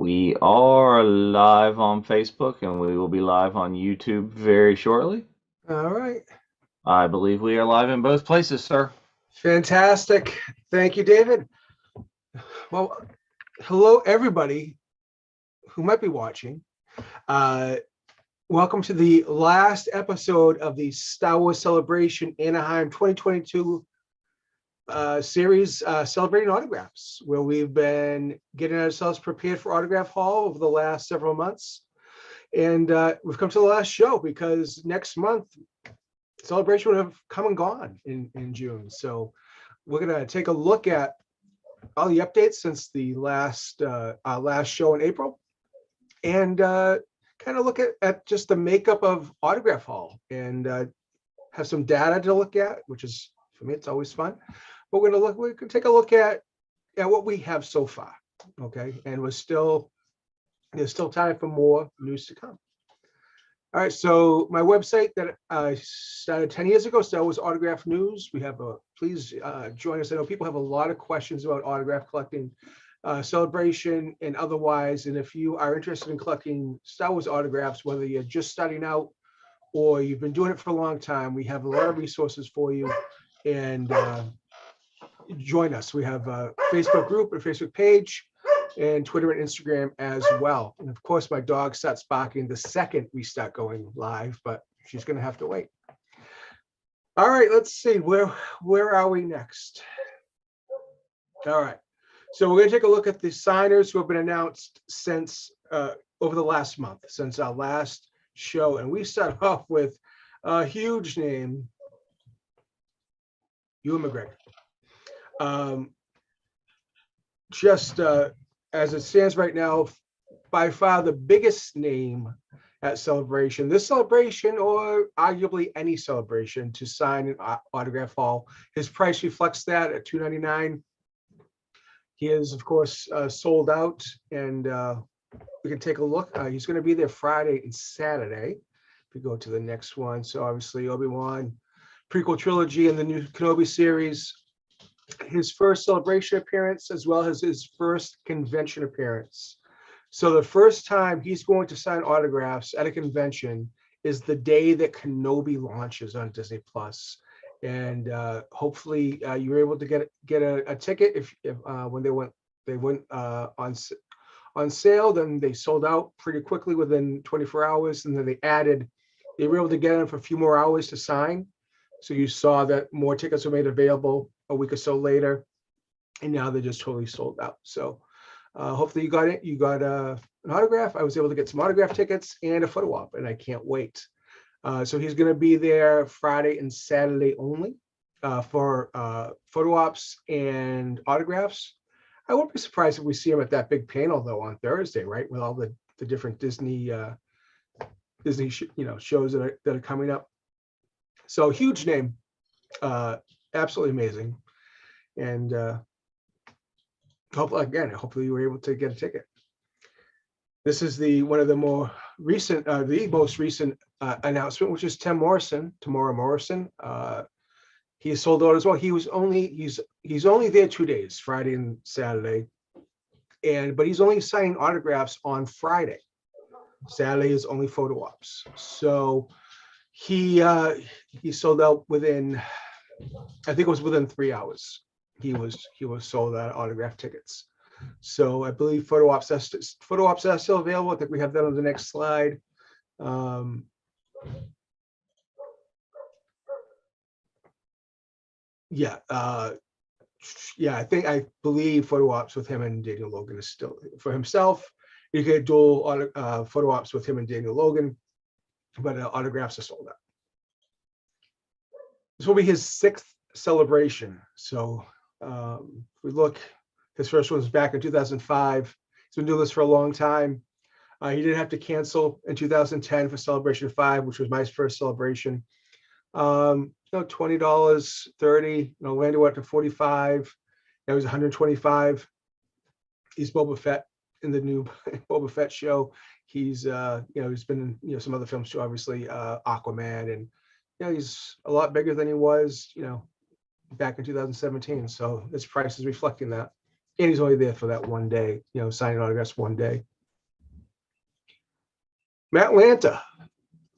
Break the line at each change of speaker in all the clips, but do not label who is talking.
We are live on Facebook and we will be live on YouTube very shortly.
All right.
I believe we are live in both places, sir.
Fantastic. Thank you, David. Well, hello, everybody who might be watching. Welcome to the last episode of the Star Wars Celebration Anaheim 2022 series, Celebrating Autographs, where we've been getting ourselves prepared for Autograph Hall over the last several months. And we've come to the last show because next month, Celebration would have come and gone in June. So we're going to take a look at all the updates since the last show in April, and kind of look at just the makeup of Autograph Hall, and have some data to look at, which is, for me, it's always fun. But we're going to take a look at what we have so far. Okay, and there's still time for more news to come. All right, so my website that I started 10 years ago, Star Wars Autograph News. We have please join us. I know people have a lot of questions about autograph collecting, Celebration and otherwise. And if you are interested in collecting Star Wars autographs, whether you're just starting out or you've been doing it for a long time, we have a lot of resources for you. And join us. We have a Facebook group, a Facebook page, and Twitter and Instagram as well. And of course, my dog starts barking the second we start going live, but she's going to have to wait. All right, let's see. Where are we next? All right. So we're going to take a look at the signers who have been announced since over the last month, since our last show. And we start off with a huge name, Ewa Mcgregor. As it stands right now, by far the biggest name at Celebration, this celebration, or arguably any celebration, to sign an Autograph Hall. His price reflects that at $299. He is, of course, sold out, and we can take a look. He's going to be there Friday and Saturday. If we go to the next one, so obviously Obi-Wan, prequel trilogy, and the new Kenobi series. His first Celebration appearance, as well as his first convention appearance. So the first time he's going to sign autographs at a convention is the day that Kenobi launches on Disney Plus, and hopefully you were able to get a ticket. If when they went on sale, then they sold out pretty quickly within 24 hours, and then they were able to get them for a few more hours to sign. So you saw that more tickets were made available a week or so later, and now they're just totally sold out. So hopefully you got it. You got an autograph. I was able to get some autograph tickets and a photo op, and I can't wait. So he's going to be there Friday and Saturday only for photo ops and autographs. I won't be surprised if we see him at that big panel though on Thursday, right, with all the different Disney shows that are coming up. So huge name, absolutely amazing, and hopefully you were able to get a ticket. This is the most recent announcement, which is Tamora Morrison. He is sold out as well. He's only there 2 days, Friday and Saturday, but he's only signing autographs on Friday. Saturday is only photo ops. So he sold out within, I think it was within 3 hours. He was sold out autograph tickets. So I believe photo ops are still available. I think we have that on the next slide. I believe photo ops with him and Daniel Logan is still for himself. You get dual photo ops with him and Daniel Logan, but autographs are sold out. This will be his 6th celebration. So if we look, his first one was back in 2005. He's been doing this for a long time. He didn't have to cancel in 2010 for Celebration 5, which was my first celebration. $20, $30. Orlando went up to $45. That was $125. He's Boba Fett in the new Boba Fett show. He's he's been in some other films too, obviously Aquaman, and he's a lot bigger than he was back in 2017. So his price is reflecting that, and he's only there for that one day, signing autographs one day. Matt Lanta.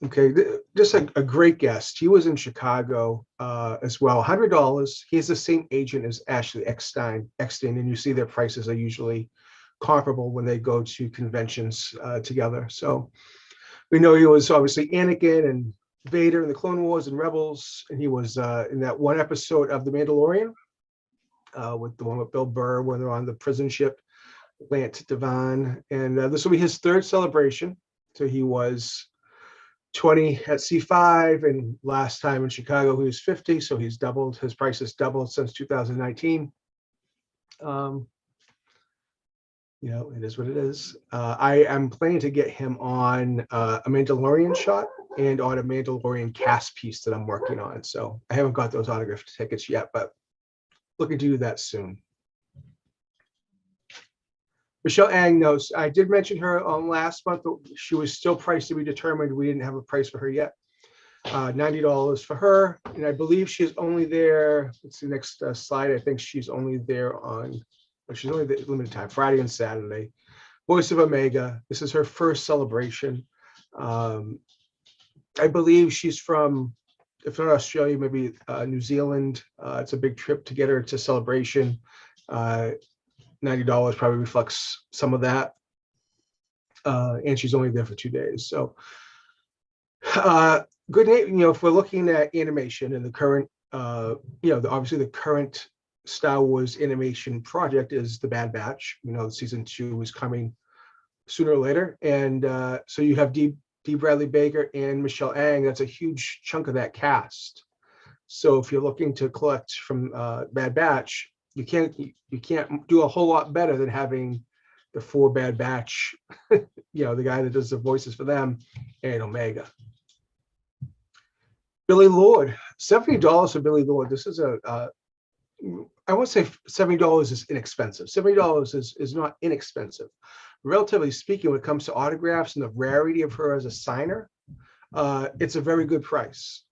Okay, just a great guest. He was in Chicago as well. $100. He has the same agent as Ashley Eckstein, and you see their prices are usually comparable when they go to conventions together. So we know he was obviously Anakin and Vader in the Clone Wars and Rebels, and he was in that one episode of The Mandalorian with the one with Bill Burr when they're on the prison ship, Lant Devon. And this will be his third celebration. So he was 20 at C5, and last time in Chicago he was 50, so he's doubled. His price has doubled since 2019. It is what it is. I am planning to get him on a Mandalorian shot and on a Mandalorian cast piece that I'm working on. So I haven't got those autographed tickets yet, but looking to do that soon. Michelle Ang knows. I did mention her on last month, but she was still priced to be determined. We didn't have a price for her yet. $90 for her. And I believe she's only there. Let's see, next slide. I think she's only there she's only there limited time, Friday and Saturday. Voice of Omega. This is her first celebration. I believe she's from, if not Australia, maybe New Zealand. It's a big trip to get her to celebration. $90 probably reflects some of that. And she's only there for 2 days. So good name, if we're looking at animation and the current, obviously the current Star Wars animation project is The Bad Batch. Season 2 is coming sooner or later. And so you have D. Bradley Baker and Michelle Ang. That's a huge chunk of that cast. So if you're looking to collect from Bad Batch, you can't do a whole lot better than having the 4 Bad Batch, the guy that does the voices for them, and Omega. Billy Lord, $70 for Billy Lord. This is I won't say $70 is inexpensive. $70 is not inexpensive. Relatively speaking, when it comes to autographs and the rarity of her as a signer, it's a very good price.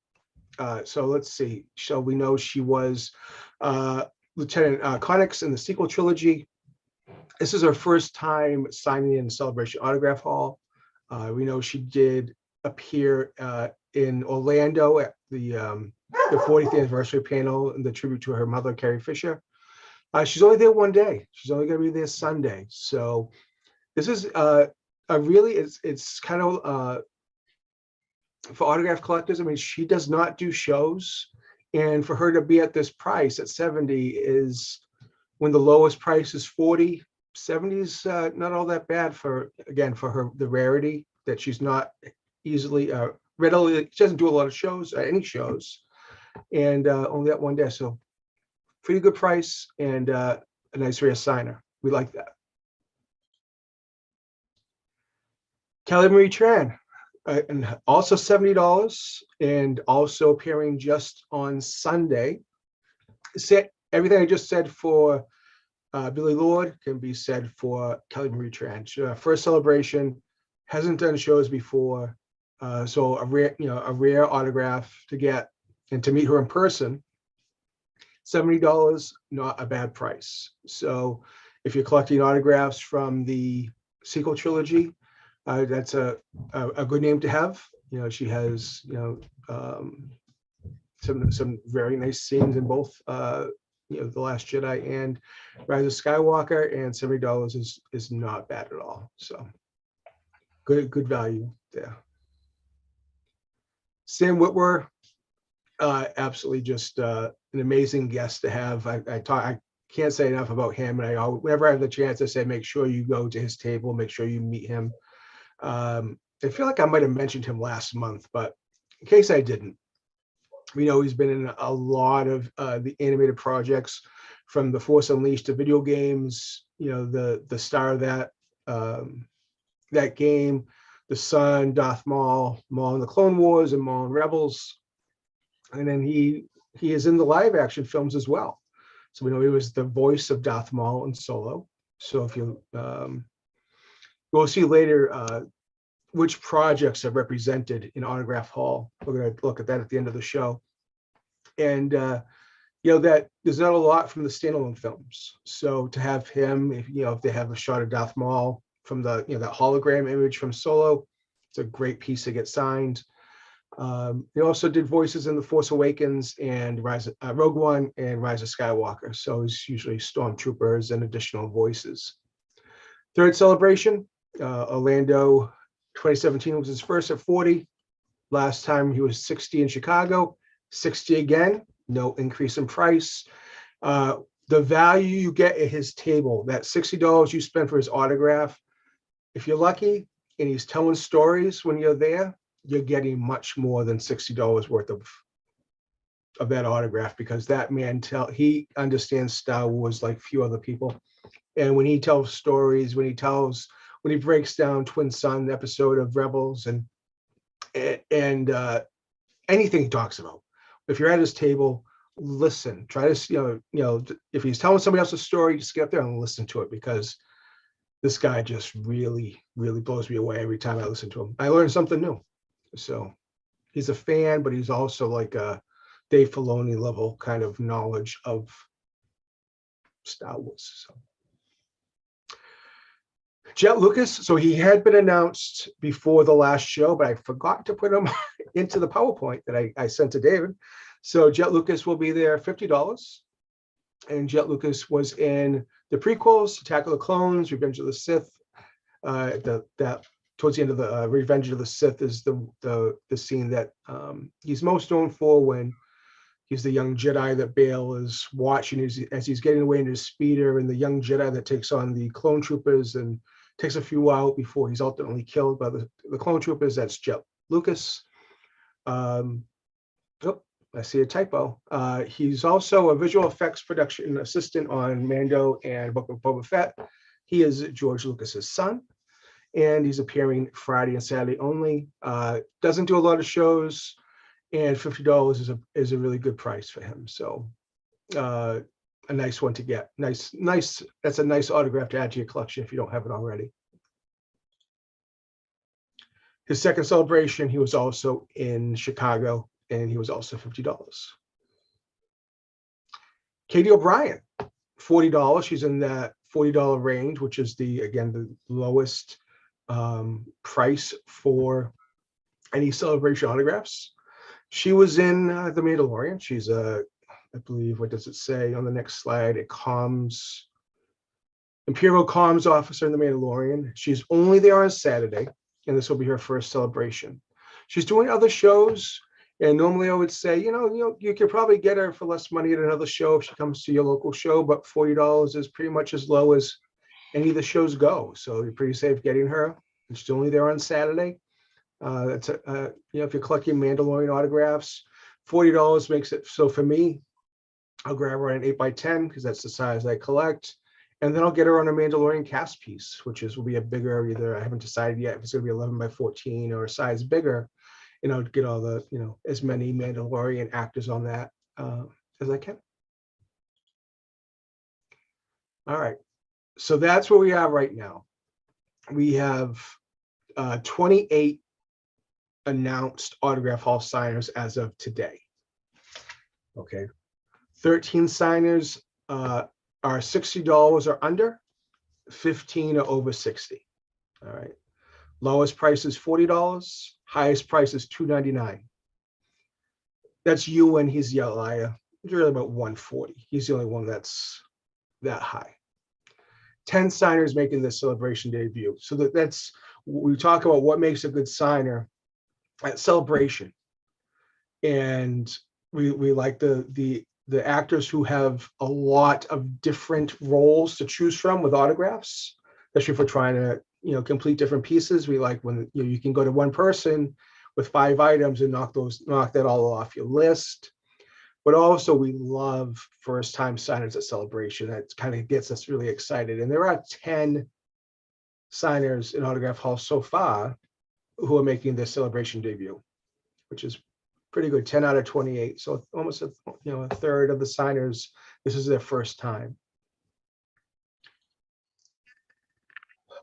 So let's see. So we know she was Lieutenant Connix in the sequel trilogy. This is her first time signing in the Celebration Autograph Hall. We know she did appear in Orlando at the 40th anniversary panel in the tribute to her mother, Carrie Fisher. She's only there one day. She's only going to be there Sunday. So this is it's kind of for autograph collectors. I mean, she does not do shows. And for her to be at this price at 70 is when the lowest price is 40. 70 is not all that bad for her, the rarity that she's not easily readily. She doesn't do a lot of shows, any shows, and only that one day. So pretty good price and a nice rare signer. We like that. Kelly Marie Tran. And also $70, and also appearing just on Sunday. Everything I just said for Billy Lord can be said for Kelly Marie Tran. First celebration, hasn't done shows before, so a rare autograph to get and to meet her in person. $70, not a bad price. So if you're collecting autographs from the sequel trilogy, that's a good name to have. She has some very nice scenes in both The Last Jedi and Rise of Skywalker, and $70 is not bad at all. So good value there. Sam Whitwer, absolutely just an amazing guest to have. I can't say enough about him, and whenever I have the chance, I say make sure you go to his table, make sure you meet him. I feel like I might have mentioned him last month, but in case I didn't, we know he's been in a lot of the animated projects, from The Force Unleashed to video games. The star of that game, the son, Darth Maul in the Clone Wars and Maul in Rebels, and then he is in the live action films as well. So we know he was the voice of Darth Maul in Solo. So if you we'll see later which projects are represented in Autograph Hall. We're going to look at that at the end of the show. And, that there's not a lot from the standalone films. So to have him, if they have a shot of Darth Maul from that hologram image from Solo, It's a great piece to get signed. He also did voices in The Force Awakens and Rogue One and Rise of Skywalker. So he's usually stormtroopers and additional voices. Third celebration, Orlando 2017 was his first at 40. Last time he was 60 in Chicago, 60 again, no increase in price. The value you get at his table, that $60 you spend for his autograph, if you're lucky and he's telling stories when you're there, you're getting much more than $60 worth of that autograph, because that man he understands Star Wars like few other people. And when he tells stories, when he breaks down Twin Sun episode of Rebels and anything he talks about, if you're at his table, listen. Try to if he's telling somebody else's story, just get up there and listen to it, because this guy just really, really blows me away every time I listen to him. I learn something new. So he's a fan, but he's also like a Dave Filoni level kind of knowledge of Star Wars. So Jet Lucas, so he had been announced before the last show, but I forgot to put him into the PowerPoint that I sent to David. So Jet Lucas will be there, $50. And Jet Lucas was in the prequels, Attack of the Clones, Revenge of the Sith. That towards the end of the Revenge of the Sith is the scene that he's most known for, when he's the young Jedi that Bail is watching as he's getting away in his speeder, and the young Jedi that takes on the clone troopers and takes a few out before he's ultimately killed by the clone troopers. That's Jet Lucas. I see a typo. He's also a visual effects production assistant on Mando and Book of Boba Fett. He is George Lucas's son, and he's appearing Friday and Saturday only. Doesn't do a lot of shows, and $50 is a really good price for him. So a nice one to get. Nice. That's a nice autograph to add to your collection if you don't have it already. His second celebration, he was also in Chicago, and he was also $50. Katie O'Brien, $40. She's in that $40 range, which is the lowest price for any celebration autographs. She was in The Mandalorian. She's I believe, what does it say on the next slide? Imperial Comms officer in The Mandalorian. She's only there on Saturday, and this will be her first celebration. She's doing other shows, and normally I would say, you could probably get her for less money at another show if she comes to your local show, but $40 is pretty much as low as any of the shows go. So you're pretty safe getting her. And she's only there on Saturday. That's if you're collecting Mandalorian autographs, $40 makes it. So for me, I'll grab her on an 8x10 because that's the size I collect. And then I'll get her on a Mandalorian cast piece, will be a bigger, either I haven't decided yet if it's going to be 11x14 or a size bigger. And I'll get all the, as many Mandalorian actors on that as I can. All right. So that's where we are right now. We have 28 announced autograph hall signers as of today. Okay. 13 signers are $60 or under, 15 are over 60. All right. Lowest price is $40, highest price is $299. That's you, and he's the outlier. It's really about $140. He's the only one that's that high. 10 signers making this celebration debut. So that's, we talk about what makes a good signer at celebration. And we like the actors who have a lot of different roles to choose from with autographs, especially if we're trying to, complete different pieces. We like when you can go to one person with 5 items and knock that all off your list. But also we love first time signers at celebration. That kind of gets us really excited. And there are 10 signers in Autograph Hall so far who are making their celebration debut, which is pretty good. 10 out of 28. So almost a third of the signers, this is their first time.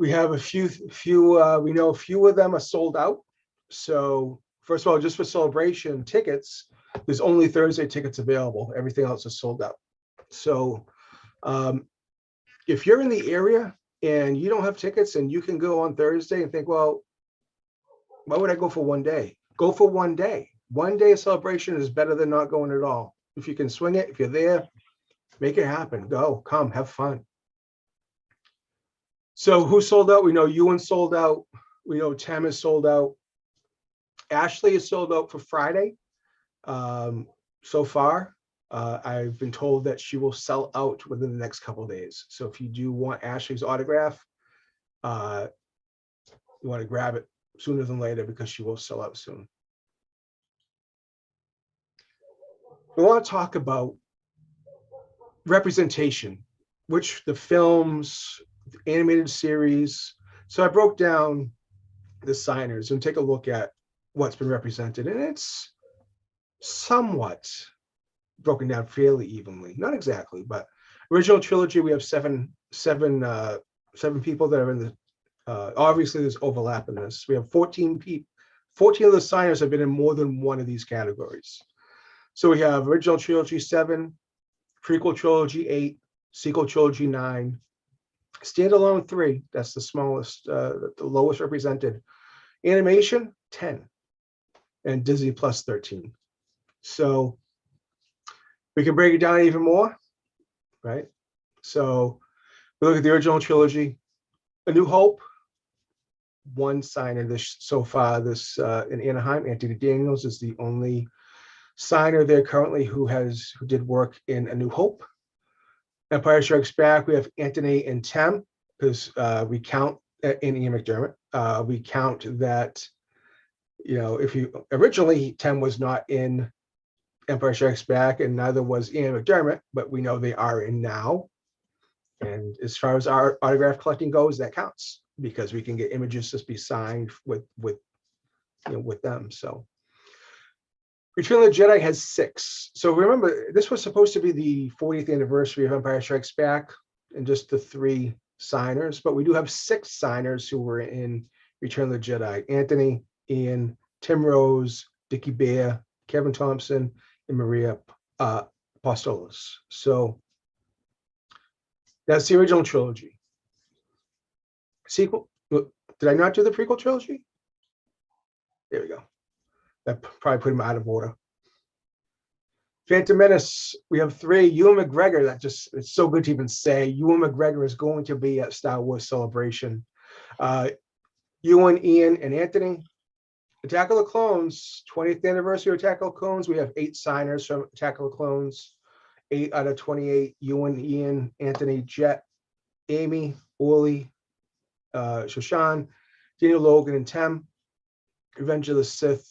We have a few, we know a few of them are sold out. So first of all, just for celebration tickets, there's only Thursday tickets available. Everything else is sold out. So if you're in the area and you don't have tickets and you can go on Thursday and think, well, Why would I go for one day? Go for one day. One day of celebration is better than not going at all. If you can swing it, if you're there, make it happen. Go, come, have fun. So who sold out? We know Ewan sold out. We know Tem is sold out. Ashley is sold out for Friday. So far, I've been told that she will sell out within the next couple of days. So if you do want Ashley's autograph, you want to grab it sooner than later because she will sell out soon. We want to talk about representation, which the films, the animated series. So I broke down the signers and take a look at what's been represented, and it's somewhat broken down fairly evenly. Not exactly, but original trilogy, we have seven people that are in the. Obviously, there's overlap in this. We have 14 people. 14 of the signers have been in more than one of these categories. So we have original trilogy 7, prequel trilogy 8, sequel trilogy 9, standalone 3. That's the smallest, the lowest represented. Animation 10, and Disney Plus 13. So we can break it down even more, right? So we look at the original trilogy. A New Hope, one signer this so far. This in Anaheim, Anthony Daniels is the only signer there currently who did work in A New Hope. Empire Strikes Back, we have Anthony and Tem, because we count in Ian McDermott. We count that, if you originally Tem was not in Empire Strikes Back, and neither was Ian McDermott, but we know they are in now. And as far as our autograph collecting goes, that counts because we can get images just be signed with them. So Return of the Jedi has 6. So remember, this was supposed to be the 40th anniversary of Empire Strikes Back, and just the 3 signers, but we do have 6 signers who were in Return of the Jedi: Anthony, Ian, Tim Rose, Dickie Bear, Kevin Thompson, and Maria Apostolos. So that's the original trilogy. Sequel, did I not do the prequel trilogy? There we go. That probably put him out of order. Phantom Menace, we have 3. Ewa Mcgregor, it's so good to even say. Ewa Mcgregor is going to be at Star Wars Celebration. Ewan, Ian, and Anthony. Attack of the Clones, 20th anniversary of Attack of the Clones. We have 8 signers from Attack of the Clones. 8 out of 28, Ewan, Ian, Anthony, Jet, Amy, Orly, Shoshan, Daniel Logan, and Tem. Revenge of the Sith,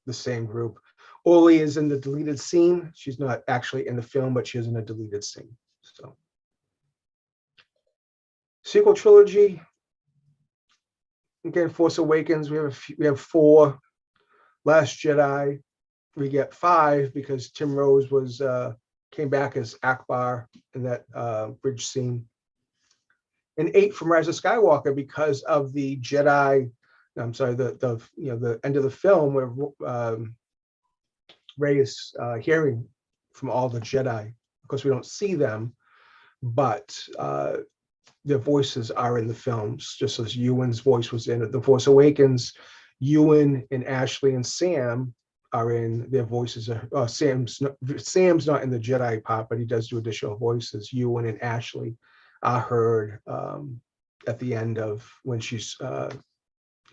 the same group. Orly is in the deleted scene. She's not actually in the film, but she is in a deleted scene. So, sequel trilogy. Again, Force Awakens. We have 4. Last Jedi. We get 5 because Tim Rose came back as Akbar in that bridge scene. And 8 from Rise of Skywalker because of the Jedi. I'm sorry, the end of the film where Rey is hearing from all the Jedi. Of course, we don't see them, but their voices are in the films, just as Ewan's voice was in The Force Awakens. Ewan and Ashley and Sam are in their voices. Sam's not in the Jedi part, but he does do additional voices. Ewan and Ashley are heard at the end of when she's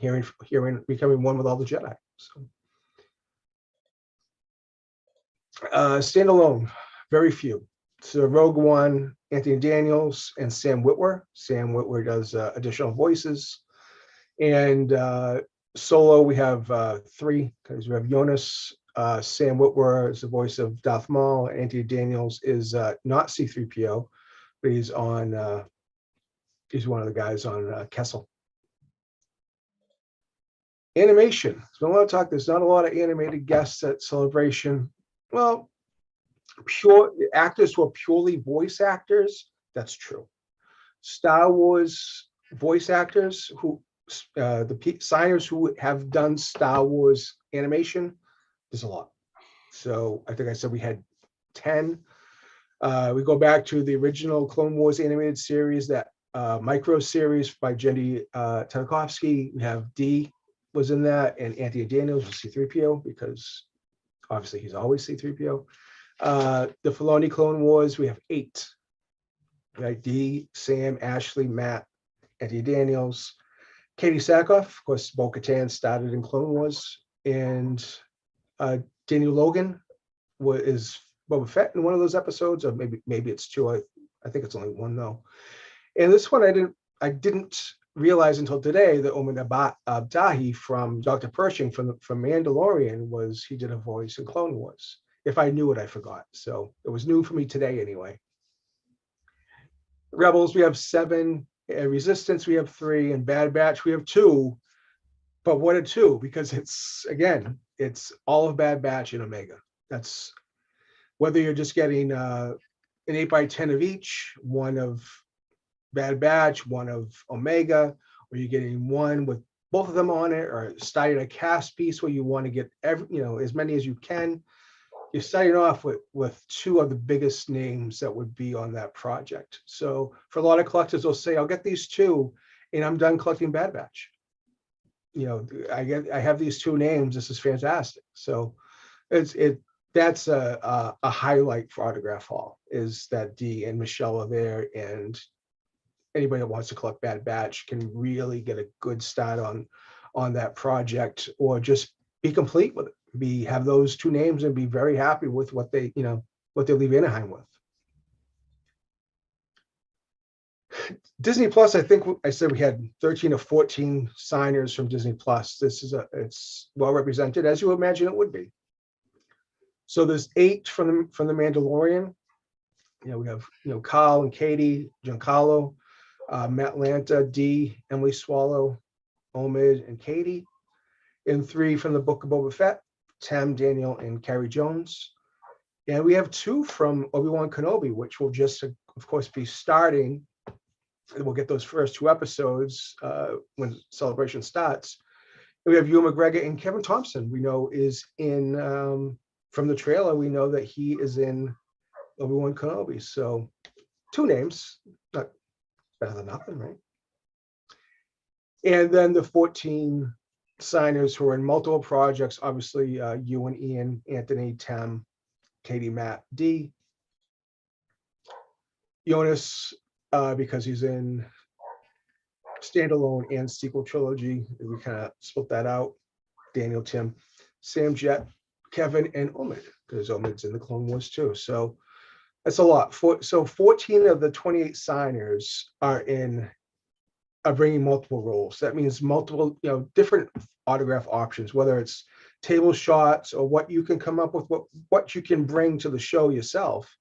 becoming one with all the Jedi. So standalone, very few. So Rogue One, Anthony Daniels, and Sam Whitwer. Sam Whitwer does additional voices. And solo, we have 3, because we have Jonas. Sam Whitwer is the voice of Darth Maul. Anthony Daniels is not C-3PO, but he's one of the guys on Kessel. Animation. There's been a lot of talk. There's not a lot of animated guests at Celebration. Well, pure actors who are purely voice actors, that's true. Star Wars voice actors who the signers who have done Star Wars animation, there's a lot. So I think I said we had 10. We go back to the original Clone Wars animated series, that micro series by Jenny Tartakovsky. We have D, was in that, and Anthony Daniels was C-3PO because obviously he's always C-3PO. The Filoni Clone Wars, we have 8. Right? Dee, Sam, Ashley, Matt, Anthony Daniels, Katie Sackhoff, of course, Bo-Katan started in Clone Wars, and Daniel Logan is Boba Fett in one of those episodes, or maybe it's 2. I think it's only 1 though. And this one I didn't realize until today that Omid Abdahi from Dr. Pershing from Mandalorian he did a voice in Clone Wars. If I knew it, I forgot. So it was new for me today anyway. Rebels, we have 7. Resistance, we have 3. And Bad Batch, we have 2. But what a 2, because it's all of Bad Batch and Omega. That's whether you're just getting an 8x10 of each, 1 of Bad Batch, 1 of Omega, or you're getting 1 with both of them on it, or starting a cast piece where you want to get as many as you can. You're starting off with 2 of the biggest names that would be on that project. So for a lot of collectors, they'll say, I'll get these 2 and I'm done collecting Bad Batch. I have these 2 names. This is fantastic. So that's a highlight for Autograph Hall, is that Dee and Michelle are there, and anybody that wants to collect Bad Batch can really get a good start on that project, or just be complete with it. Have those 2 names and be very happy with what they leave Anaheim with. Disney Plus, I think I said we had 13 or 14 signers from Disney Plus. It's well represented, as you imagine it would be. So there's 8 from the Mandalorian. We have Carl and Katie, Giancarlo, Matt Lanta, Dee, Emily Swallow, Omid, and Katie. And 3 from the Book of Boba Fett, Tam, Daniel, and Carrie Jones. And we have 2 from Obi-Wan Kenobi, which will just, of course, be starting. And we'll get those first 2 episodes when Celebration starts. And we have Ewa Mcgregor and Kevin Thompson. We know is in from the trailer. We know that he is in Obi-Wan Kenobi. So 2 names, not better than nothing, right? And then the 14 signers who are in multiple projects, obviously you and Ian, Anthony, Tam, Katie, Matt, Dee. Jonas, because he's in standalone and sequel trilogy, we kind of split that out. Daniel, Tim, Sam, Jet, Kevin, and Omid, because Omid's in the Clone Wars too. So that's a lot. So 14 of the 28 signers are bringing multiple roles. That means multiple, different autograph options, whether it's table shots or what you can come up with, what you can bring to the show yourself.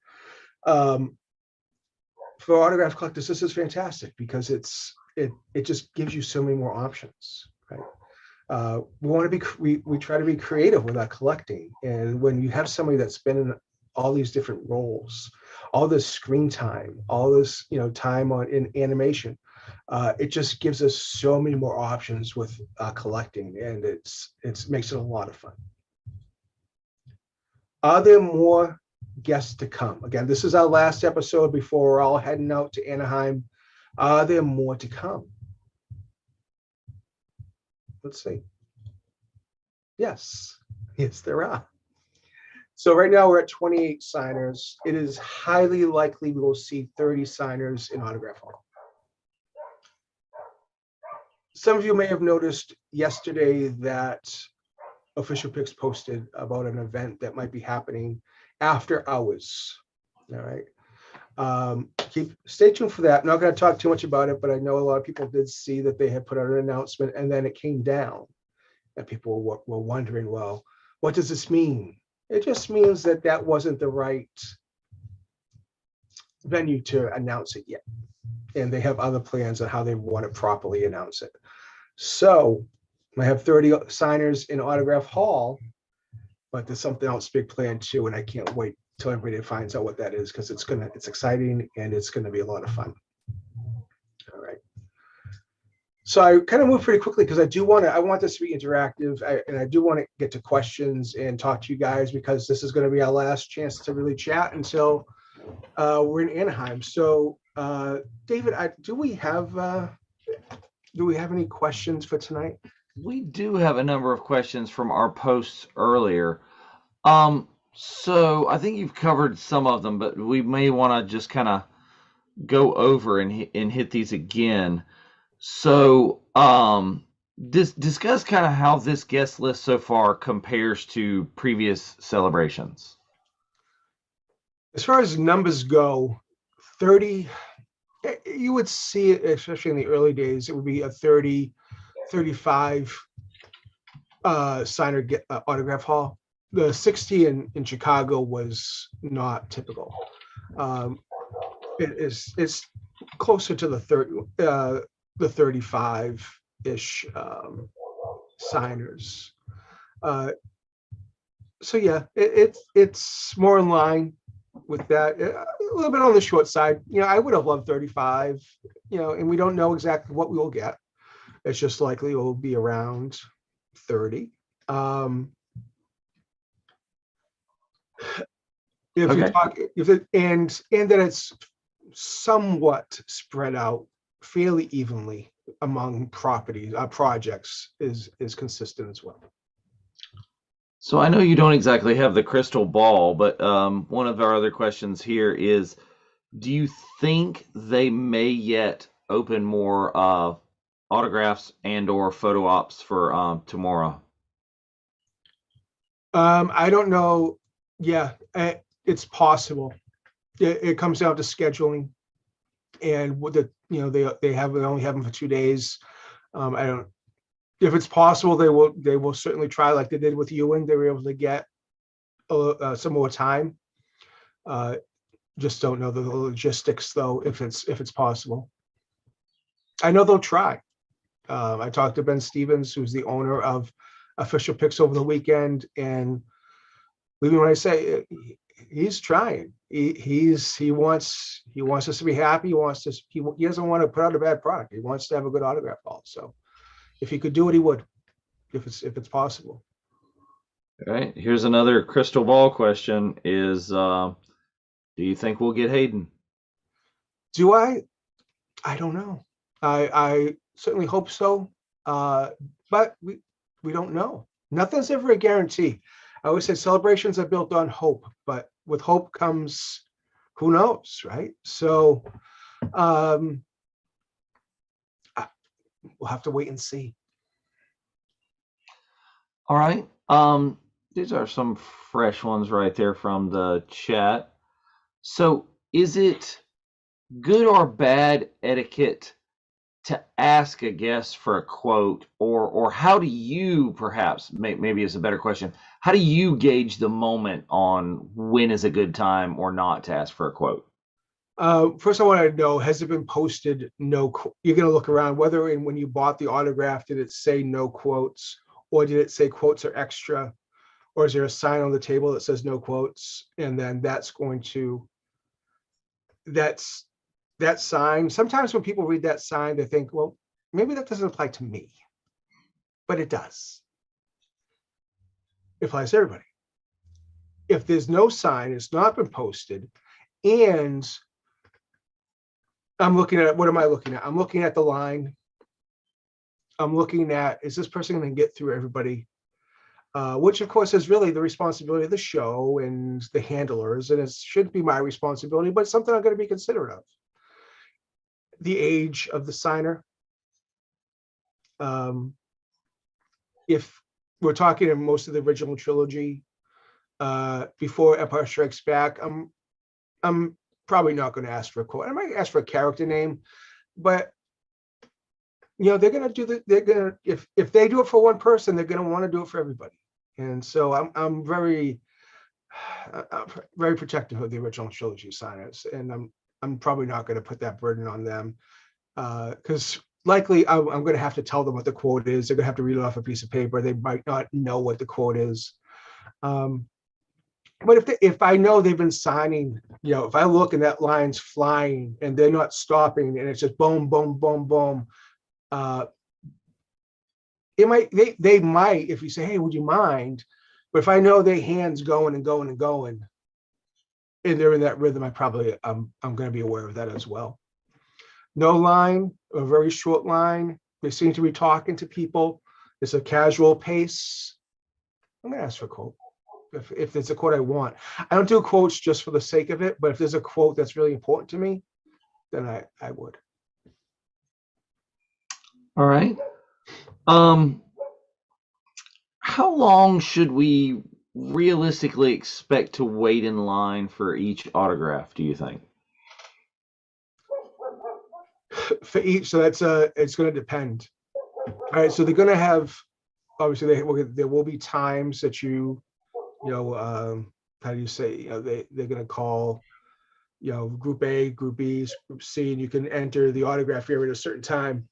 For autograph collectors, this is fantastic because it just gives you so many more options, right? We try to be creative with our collecting, and when you have somebody that's been in all these different roles, all this screen time, all this time in animation, it just gives us so many more options with collecting, and it makes it a lot of fun. Are there more guests to come? Again, this is our last episode before we're all heading out to Anaheim. Are there more to come? Let's see. Yes, there are. So right now we're at 28 signers. It is highly likely we will see 30 signers in Autograph Hall. Some of you may have noticed yesterday that Official Picks posted about an event that might be happening after hours. All right. Stay tuned for that. I'm not going to talk too much about it, but I know a lot of people did see that they had put out an announcement and then it came down. And people were wondering, well, what does this mean? It just means that wasn't the right venue to announce it yet. And they have other plans on how they want to properly announce it. So I have 30 signers in Autograph Hall, but there's something else big planned too, and I can't wait till everybody finds out what that is, because it's exciting and it's gonna be a lot of fun. All right. So I kind of move pretty quickly because I want this to be interactive, and I do want to get to questions and talk to you guys, because this is going to be our last chance to really chat until we're in Anaheim. So David, do we have any questions for tonight?
We do have a number of questions from our posts earlier. So I think you've covered some of them, but we may want to just kind of go over and hit these again. So, discuss kind of how this guest list so far compares to previous celebrations.
As far as numbers go, 30, you would see it, especially in the early days, it would be a 30, 35 signer autograph haul. The 60 in Chicago was not typical. It's closer to the 35-ish signers. So yeah, it's more in line with that. A little bit on the short side. I would have loved 35. And we don't know exactly what we will get. It's just likely it will be around 30. If you
Okay.
talk, if it and that it's somewhat spread out fairly evenly among projects is consistent as well.
So I know you don't exactly have the crystal ball, but one of our other questions here is, do you think they may yet open more autographs and/or photo ops for tomorrow?
I don't know. Yeah, it's possible. It comes down to scheduling, and what they only have them for 2 days. I don't. If it's possible, they will certainly try, like they did with Ewan. They were able to get some more time. Just don't know the logistics though, if it's possible. I know they'll try. I talked to Ben Stevens, who's the owner of Official Picks over the weekend, and even when I say he's trying, he wants us to be happy. He doesn't want to put out a bad product. He wants to have a good autograph ball. So if he could do it, he would, if it's possible.
All right. Here's another crystal ball question: Is do you think we'll get Hayden?
Do I? I don't know. I certainly hope so, but we don't know. Nothing's ever a guarantee. I always say celebrations are built on hope, but with hope comes who knows, right? So we'll have to wait and see.
All right. These are some fresh ones right there from the chat. So, is it good or bad etiquette to ask a guest for a quote, or how do you, perhaps maybe is a better question, how do you gauge the moment on when is a good time or not to ask for a quote?
First, I want to know, has it been posted? No, you're going to look around whether when you bought the autograph, did it say no quotes, or did it say quotes are extra, or is there a sign on the table that says no quotes? And then that's that sign. Sometimes when people read that sign, they think, well, maybe that doesn't apply to me, but it does. It applies to everybody. If there's no sign, it's not been posted, and I'm looking at, what am I looking at? I'm looking at the line. I'm looking at, is this person going to get through everybody? Which of course is really the responsibility of the show and the handlers, and it should be my responsibility, but it's something I'm going to be considerate of. The age of the signer. If we're talking in most of the original trilogy, before Empire Strikes Back, I'm probably not going to ask for a quote. I might ask for a character name, but they're going to if they do it for one person, they're going to want to do it for everybody. And so I'm very protective of the original trilogy signers, and I'm probably not going to put that burden on them, because likely I'm going to have to tell them what the quote is. They're going to have to read it off a piece of paper. They might not know what the quote is. But if I know they've been signing, if I look and that line's flying and they're not stopping and it's just boom, boom, boom, boom, they might, if you say, hey, would you mind? But if I know their hands going and going and going, and they're in that rhythm, I'm going to be aware of that as well. No line, a very short line. They seem to be talking to people. it's a casual pace, I'm gonna ask for a quote. If there's a quote I want. I don't do quotes just for the sake of it, but if there's a quote that's really important to me, then I would.
All right. Um, how long should we realistically expect to wait in line for each autograph, do you think?
For each, so that's it's going to depend. All right, so they're going to have, obviously there will be times that how do you say, they're going to call, group A, group B, group C, and you can enter the autograph area at a certain time.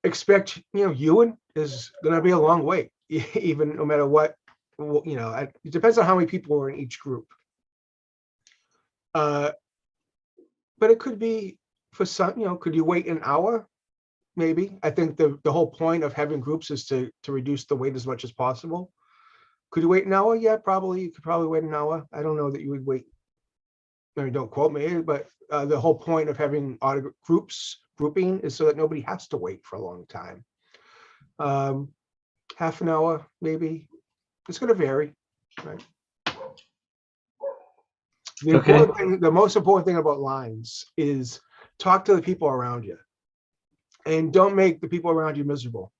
Expect, Ewan is going to be a long wait, even no matter what, it depends on how many people are in each group. But it could be for some, could you wait an hour? Maybe. I think the whole point of having groups is to reduce the wait as much as possible. Could you wait an hour? Yeah, probably. You could probably wait an hour. I don't know that you would wait. I mean, don't quote me, but the whole point of having grouping is so that nobody has to wait for a long time. Half an hour, maybe. It's going to vary, right? The most important thing about lines is talk to the people around you, and don't make the people around you miserable.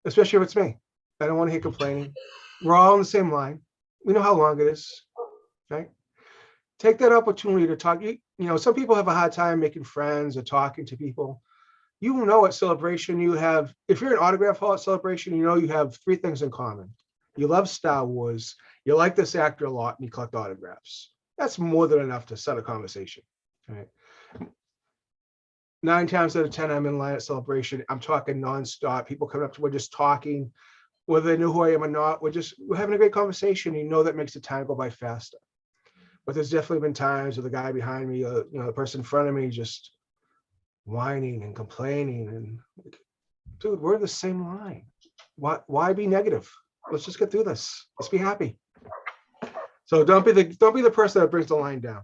Especially if it's me. I don't want to hear complaining. We're all on the same line. We know how long it is, right? Take that opportunity to talk. Some people have a hard time making friends or talking to people. At Celebration, if you're an autograph hall at Celebration, you have 3 things in common. You love Star Wars, you like this actor a lot, and you collect autographs. That's more than enough to start a conversation, right? 9 times out of 10, I'm in line at Celebration. I'm talking nonstop. People coming up to me, we're just talking, whether they know who I am or not. We're having a great conversation. That makes the time go by faster. But there's definitely been times with the guy behind me, the person in front of me, just whining and complaining. And dude, we're in the same line. Why be negative? Let's just get through this. Let's be happy. So don't be the person that brings the line down.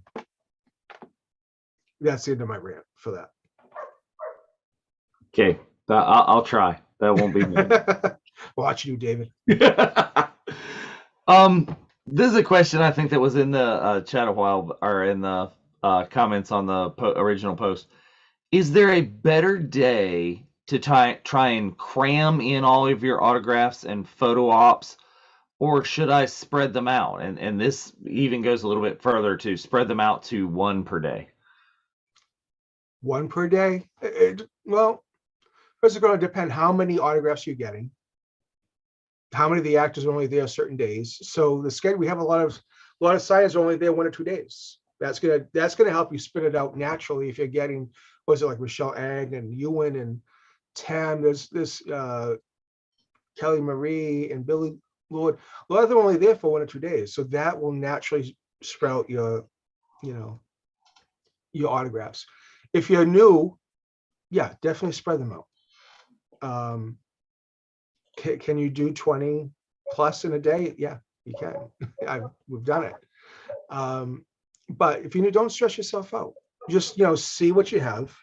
That's the end of my rant for that.
Okay, I'll try. That won't be me.
Watch you, David.
This is a question I think that was in the chat a while, or in the comments on the original post. Is there a better day to try and cram in all of your autographs and photo ops, or should I spread them out? And this even goes a little bit further to spread them out to 1 per day.
1 per day? Well, first it's going to depend how many autographs you're getting, how many of the actors are only there certain days. So the schedule, we have a lot of signings are only there 1 or 2 days. That's gonna help you spin it out naturally. If you're getting, was it like Michelle Agg and Ewan and Tam? There's this Kelly Marie and Billy Lord. A lot of them are only there for 1 or 2 days, so that will naturally sprout your autographs. If you're new, yeah, definitely spread them out. Can you do 20 plus in a day? Yeah, you can. We've done it. But if you don't stress yourself out, just see what you have,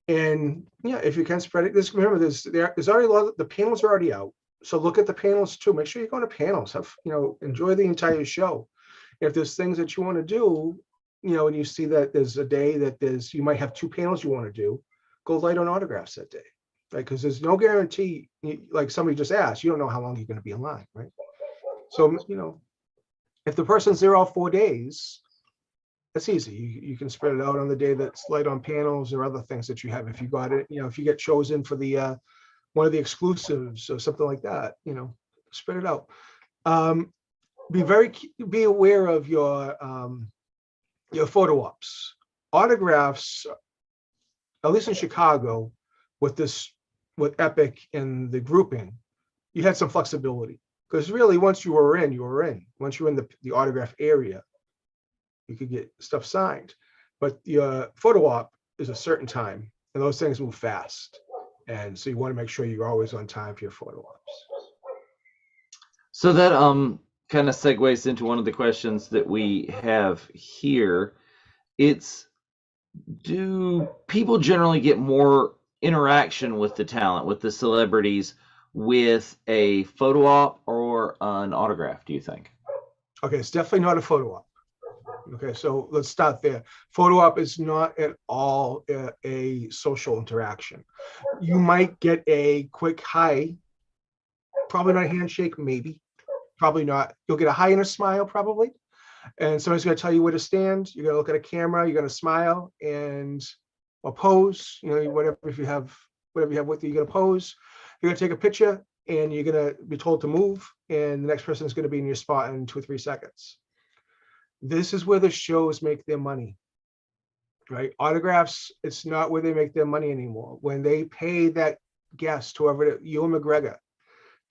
and if you can spread it. Remember, there's already a lot. The panels are already out, so look at the panels too. Make sure you go to panels. Enjoy the entire show. If there's things that you want to do, and you see that there's a day that you might have 2 panels you want to do, go light on autographs that day. Right, because there's no guarantee. Like somebody just asked, you don't know how long you're going to be in line, right? So if the person's there all 4 days, that's easy. You can spread it out on the day that's light on panels or other things that you have. If you got it, if you get chosen for the one of the exclusives or something like that, spread it out. Be aware of your photo ops. Autographs, at least in Chicago, with Epic and the grouping, you had some flexibility, because really once you were in. Once you're in the autograph area, you could get stuff signed. But your photo op is a certain time, and those things move fast. And so you want to make sure you're always on time for your photo ops.
So that kind of segues into one of the questions that we have here. Do people generally get more interaction with the talent, with the celebrities, with a photo op or an autograph, do you think?
Okay, it's definitely not a photo op. Okay, so let's start there. Photo op is not at all a social interaction. You might get a quick hi, probably not a handshake, maybe, probably not. You'll get a hi and a smile, probably. And somebody's going to tell you where to stand. You're going to look at a camera. You're going to smile and or pose. You know, whatever if you have whatever you have with you, you're going to pose. You're going to take a picture, and you're going to be told to move. And the next person is going to be in your spot in 2 or 3 seconds. This is where the shows make their money, right? Autographs, it's not where they make their money anymore. When they pay that guest, whoever, Ewa Mcgregor,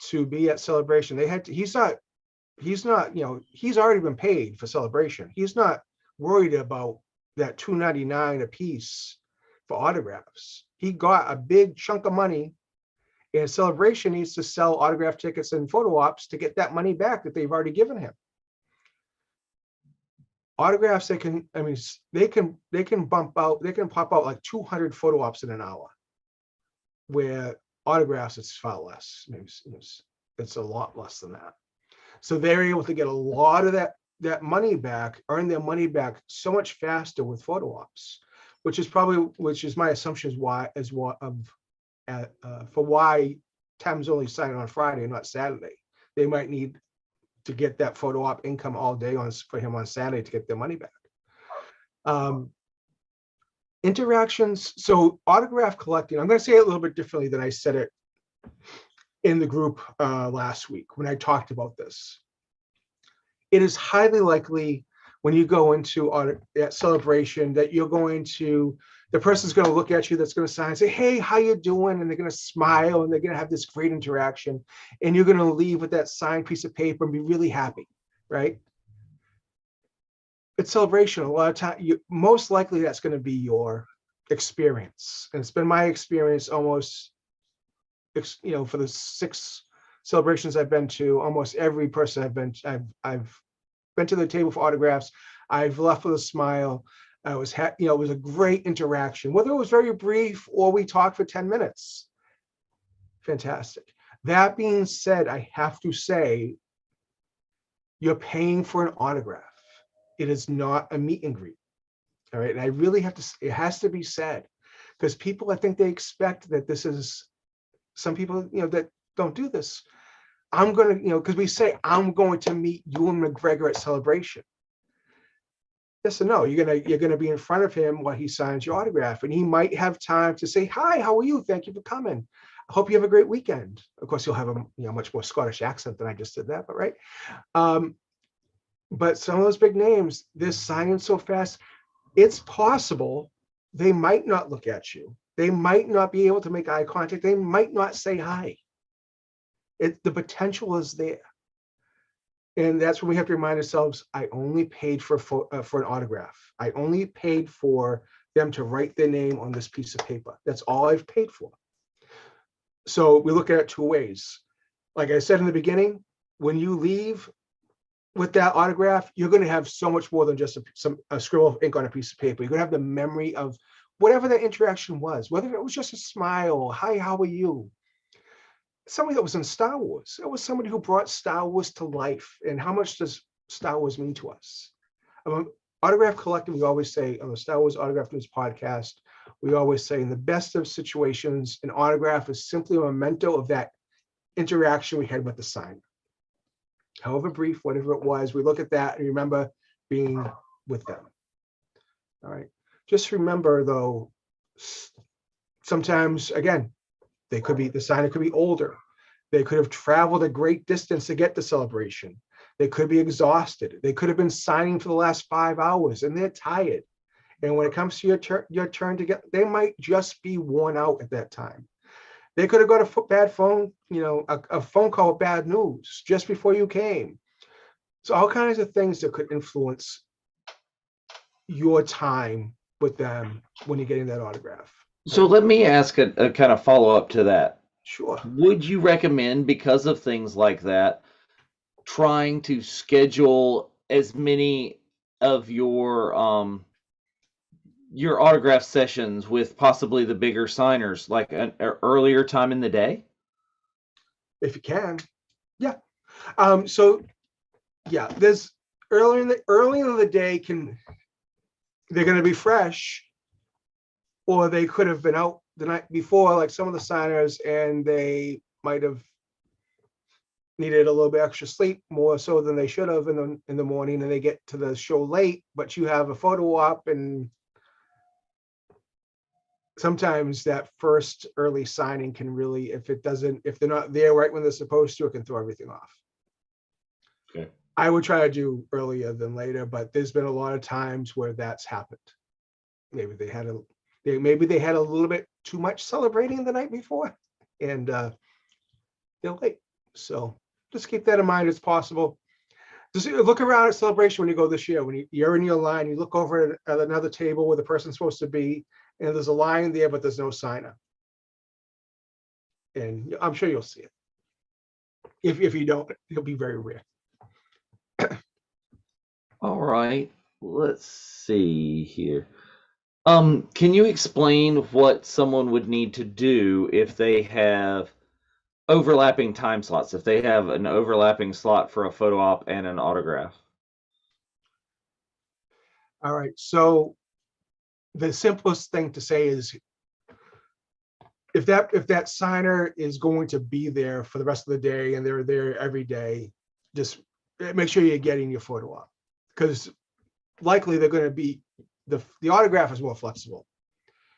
to be at Celebration, they had to, he's not, you know, he's already been paid for Celebration. He's not worried about that $2.99 a piece for autographs. He got a big chunk of money, and Celebration needs to sell autograph tickets and photo ops to get that money back that they've already given him. Autographs, they can, I mean, they can pop out like 200 photo ops in an hour, where autographs, it's far less. Maybe it's a lot less than that. So they're able to get a lot of that money back, earn their money back so much faster with photo ops, which is my assumption for why Thames only signing on Friday and not Saturday. They might need to get that photo op income all day for him on Saturday to get their money back. Interactions, so autograph collecting, I'm going to say it a little bit differently than I said it in the group last week when I talked about this. It is highly likely when you go into that Celebration that the person's going to look at you that's going to sign and say, hey, how you doing? And they're going to smile and they're going to have this great interaction. And you're going to leave with that signed piece of paper and be really happy, right? At Celebration, a lot of time, most likely that's going to be your experience. And it's been my experience almost, for the 6 celebrations I've been to, almost every person I've been to the table for autographs. I've left with a smile. It was a great interaction, whether it was very brief or we talked for 10 minutes. Fantastic. That being said, I have to say, you're paying for an autograph. It is not a meet and greet. All right. And I really it has to be said, because people, I think they expect that this is, some people, that don't do this. I'm going to, because we say, I'm going to meet Ewa Mcgregor at Celebration. Yes or no? You're gonna be in front of him while he signs your autograph, and he might have time to say, hi, how are you? Thank you for coming. I hope you have a great weekend. Of course, you'll have a much more Scottish accent than I just did that, but right. But some of those big names, they're signing so fast, it's possible they might not look at you. They might not be able to make eye contact. They might not say hi. The potential is there. And that's when we have to remind ourselves, I only paid for an autograph. I only paid for them to write their name on this piece of paper. That's all I've paid for. So we look at it 2 ways. Like I said in the beginning, when you leave with that autograph, you're going to have so much more than just a scribble of ink on a piece of paper. You're going to have the memory of whatever that interaction was, whether it was just a smile, hi, how are you? Somebody that was in Star Wars. It was somebody who brought Star Wars to life. And how much does Star Wars mean to us? Autograph collecting, we always say on the Star Wars Autograph News podcast, we always say in the best of situations, an autograph is simply a memento of that interaction we had with the signer. However brief, whatever it was, we look at that and remember being with them. All right. Just remember, though, sometimes, again, the signer could be older. They could have traveled a great distance to get to Celebration. They could be exhausted. They could have been signing for the last 5 hours and they're tired. And when it comes to your turn to get, they might just be worn out at that time. They could have got a bad phone, a phone call with bad news just before you came. So all kinds of things that could influence your time with them when you're getting that autograph.
So let me ask a kind of follow-up to that.
Sure.
Would you recommend, because of things like that, trying to schedule as many of your your autograph sessions with possibly the bigger signers like an earlier time in the day?
If you can. Yeah. So yeah, there's early in the day they're going to be fresh, or they could have been out the night before, like some of the signers, and they might have needed a little bit extra sleep, more so than they should have in the morning, and they get to the show late, but you have a photo op, and sometimes that first early signing can really, if they're not there right when they're supposed to, it can throw everything off.
Okay.
I would try to do earlier than later, but there's been a lot of times where that's happened. Maybe they had a little bit too much celebrating the night before, and they're late. So just keep that in mind as possible. Just look around at Celebration when you go this year. When you're in your line, you look over at another table where the person's supposed to be, and there's a line there, but there's no signer. And I'm sure you'll see it. If you don't, it'll be very rare.
All right. Let's see here. Can you explain what someone would need to do if they have overlapping time slots, if they have an overlapping slot for a photo op and an autograph?
All right. So the simplest thing to say is if that signer is going to be there for the rest of the day and they're there every day, just make sure you're getting your photo op, because likely they're going to be the autograph is more flexible.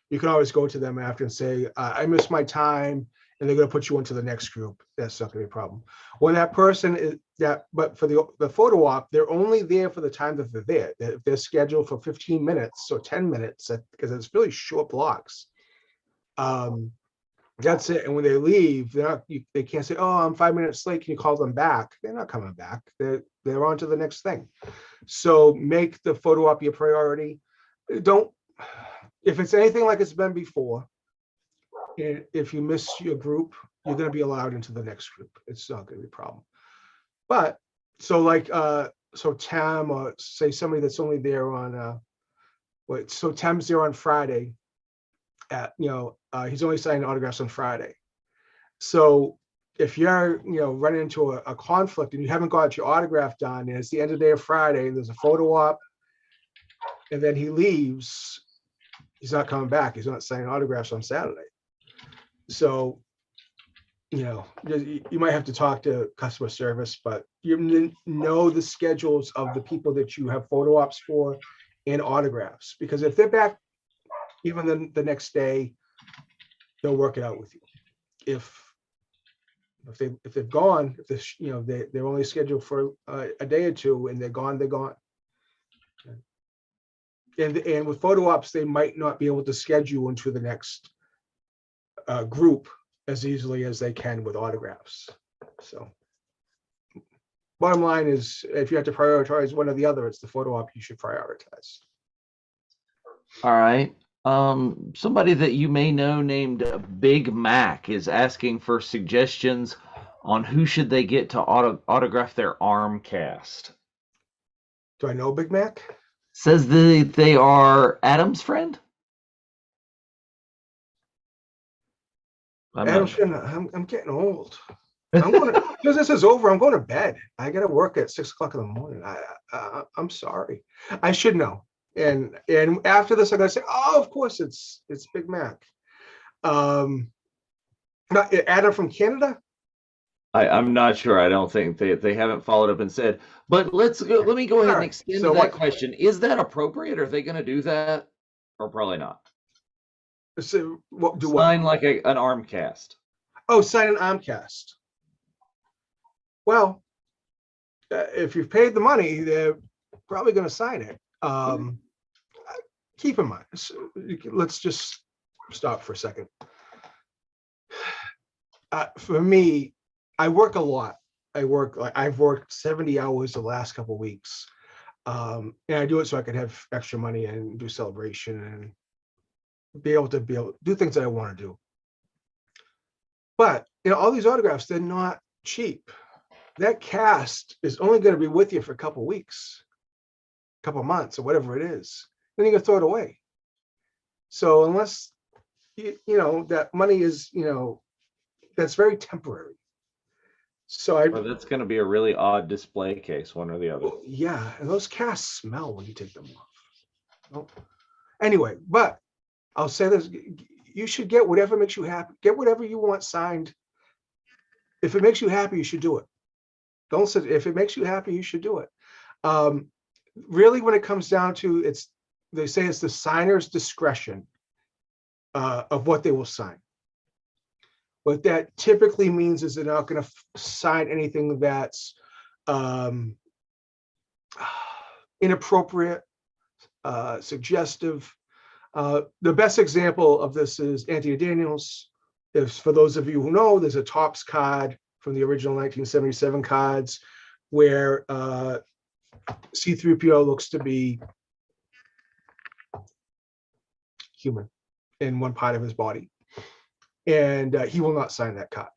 You can always go to them after and say, I missed my time, and they're going to put you into the next group. That's not going to be a problem. When that person is that, but for the photo op, they're only there for the time that they're there. If they're scheduled for 15 minutes or 10 minutes, because it's really short blocks. That's it. And when they leave, they can't say, "Oh, I'm 5 minutes late. Can you call them back?" They're not coming back. They're on to the next thing. So make the photo op your priority. Don't, if it's anything like it's been before, and if you miss your group, you're going to be allowed into the next group. It's not going to be a problem. But so Tam, or say somebody that's only there on so Tam's there on Friday. He's only signing autographs on Friday. So if you're running into a conflict and you haven't got your autograph done, and it's the end of the day of Friday, and there's a photo op, and then he leaves, he's not coming back. He's not signing autographs on Saturday. So, you might have to talk to customer service, but you know the schedules of the people that you have photo ops for and autographs, because if they're back even the next day, they'll work it out with you. If they've gone, they're only scheduled for a day or two and they're gone, they're gone. And with photo ops, they might not be able to schedule into the next group as easily as they can with autographs. So bottom line is, if you have to prioritize one or the other, it's the photo op you should prioritize.
All right. Somebody that you may know named Big Mac is asking for suggestions on who should they get to autograph their arm cast.
Do I know Big Mac?
Says they are Adam's friend.
I'm getting old. Because this is over, I'm going to bed. I got to work at 6 o'clock in the morning. I'm sorry. I should know. And after this, I'm gonna say, oh, of course it's Big Mac. Adam from Canada.
I'm not sure. I don't think they haven't followed up and said. But let me go ahead and extend that question. Is that appropriate? Are they going to do that, or probably not?
So
sign like an arm cast.
Oh, sign an arm cast. Well, if you've paid the money, they're probably going to sign it. Keep in mind, let's just stop for a second. For me, I work a lot. I've worked 70 hours the last couple of weeks. And I do it so I can have extra money and do Celebration and be able to do things that I want to do. But all these autographs, they're not cheap. That cast is only going to be with you for a couple of weeks, a couple of months, or whatever it is. Then you're going to throw it away. So unless that money is, that's very temporary. So
Or that's going to be a really odd display case, one or the other.
yeah, and those casts smell when you take them off. Well, anyway, but I'll say this: you should get whatever makes you happy. Get whatever you want signed. If it makes you happy, you should do it. Don't say if it makes you happy, you should do it. Really, when it comes down to they say it's the signer's discretion of what they will sign. What that typically means is they're not going to sign anything that's inappropriate, suggestive. The best example of this is Anthony Daniels. If for those of you who know, there's a Topps card from the original 1977 cards where C-3PO looks to be human in one part of his body, and he will not sign that card.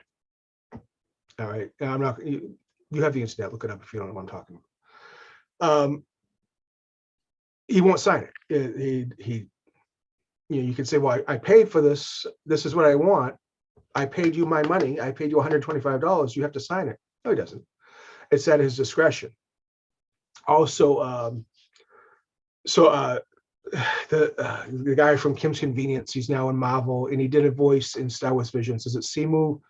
All right, and I'm not. You have the internet. Look it up if you don't know what I'm talking about. He won't sign it. He you can say, well, I paid for this. This is what I want. I paid you my money. I paid you $125. You have to sign it. No, he doesn't. It's at his discretion. Also, the guy from Kim's Convenience, he's now in Marvel, and he did a voice in Star Wars Visions. Is it Simu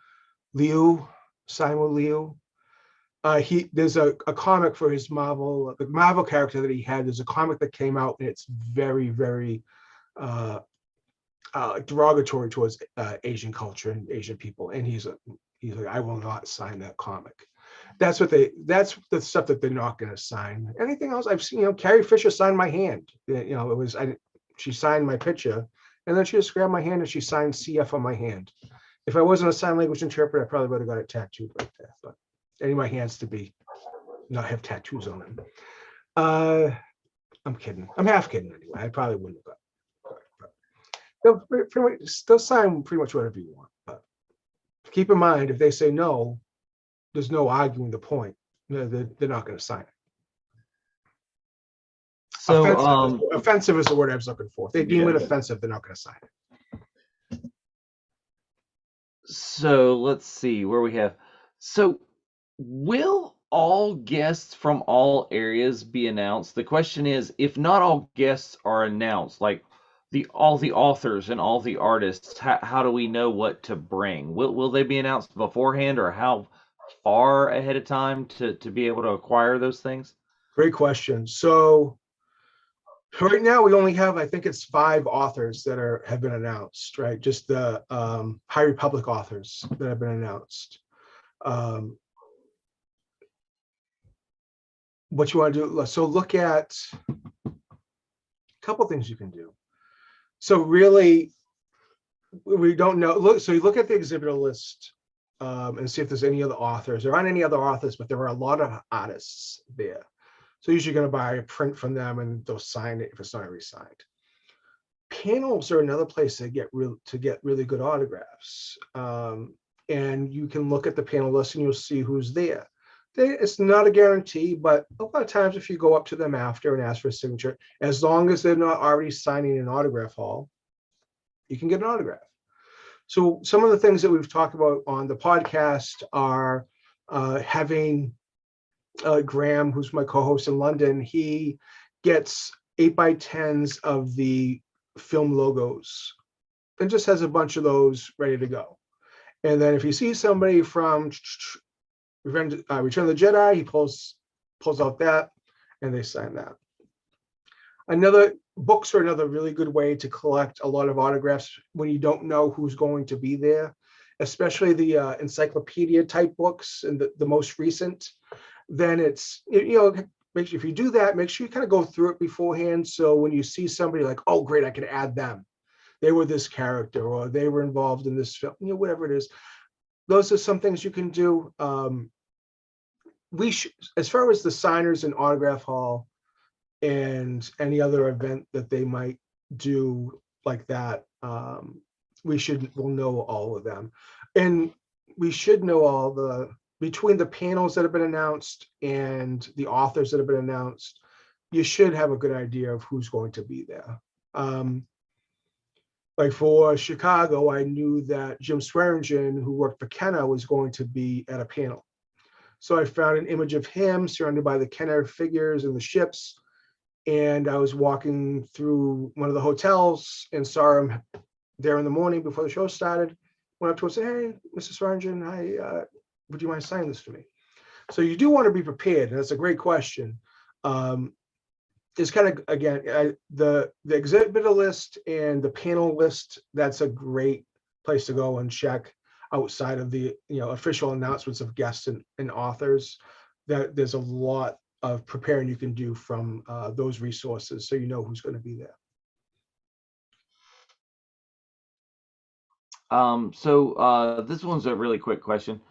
Liu? There's a comic for his the Marvel character that he had. There's a comic that came out, and it's very, very derogatory towards Asian culture and Asian people. And he's like, I will not sign that comic. That's the stuff that they're not going to sign. Anything else I've seen, Carrie Fisher signed my hand. She signed my picture, and then she just grabbed my hand and she signed CF on my hand. If I wasn't a sign language interpreter, I probably would have got it tattooed like that. But I need my hands to not have tattoos on them. I'm kidding. I'm half kidding anyway. I probably wouldn't have got it. They'll sign pretty much whatever you want. But keep in mind, if they say no, there's no arguing the point. They're not going to sign it.
So
offensive is the word I was looking for. If they deem it offensive, they're not going to sign it.
So let's see where we have. So will all guests from all areas be announced? The question is, if not all guests are announced, like all the authors and all the artists, how do we know what to bring? Will they be announced beforehand, or how far ahead of time to be able to acquire those things?
Great question. So right now we only have, I think it's 5 authors that have been announced, right? Just the High Republic authors that have been announced. What you want to do, so look at a couple things you can do. So really, we don't know. So you look at the exhibitor list and see if there's any other authors. There aren't any other authors, but there are a lot of artists there. So usually you're going to buy a print from them and they'll sign it if it's not already signed. Panels are another place to get really good autographs. And you can look at the panel list and you'll see who's there. It's not a guarantee, but a lot of times if you go up to them after and ask for a signature, as long as they're not already signing an autograph hall, you can get an autograph. So some of the things that we've talked about on the podcast are having Graham, who's my co-host in London, he gets 8x10s of the film logos and just has a bunch of those ready to go. And then if you see somebody from Return of the Jedi, he pulls out that and they sign that. Books are another really good way to collect a lot of autographs when you don't know who's going to be there, especially the encyclopedia type books and the most recent. Then it's, if you do that, make sure you kind of go through it beforehand. So when you see somebody like, oh, great, I can add them. They were this character or they were involved in this film, whatever it is. Those are some things you can do. As far as the signers and autograph hall and any other event that they might do like that, we'll know all of them. And we should know between the panels that have been announced and the authors that have been announced, you should have a good idea of who's going to be there. Like for Chicago, I knew that Jim Swearingen, who worked for Kenner, was going to be at a panel. So I found an image of him surrounded by the Kenner figures and the ships. And I was walking through one of the hotels and saw him there in the morning before the show started. Went up to him and said, "Hey, Mr. Swearingen, would you mind signing this for me?" So you do want to be prepared. And that's a great question. It's kind of, again, the exhibitor list and the panel list, that's a great place to go and check outside of the official announcements of guests and authors. That there's a lot of preparing you can do from those resources, so you know who's going to be there.
So this one's a really quick question.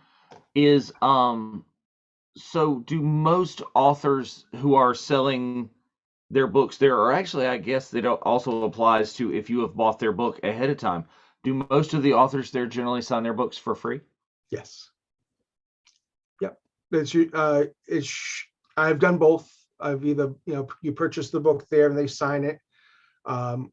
So do most authors who are selling their books there, or actually, I guess that also applies to if you have bought their book ahead of time, do most of the authors there generally sign their books for free?
Yes. Yep. I've done both. I've either, you purchase the book there and they sign it, or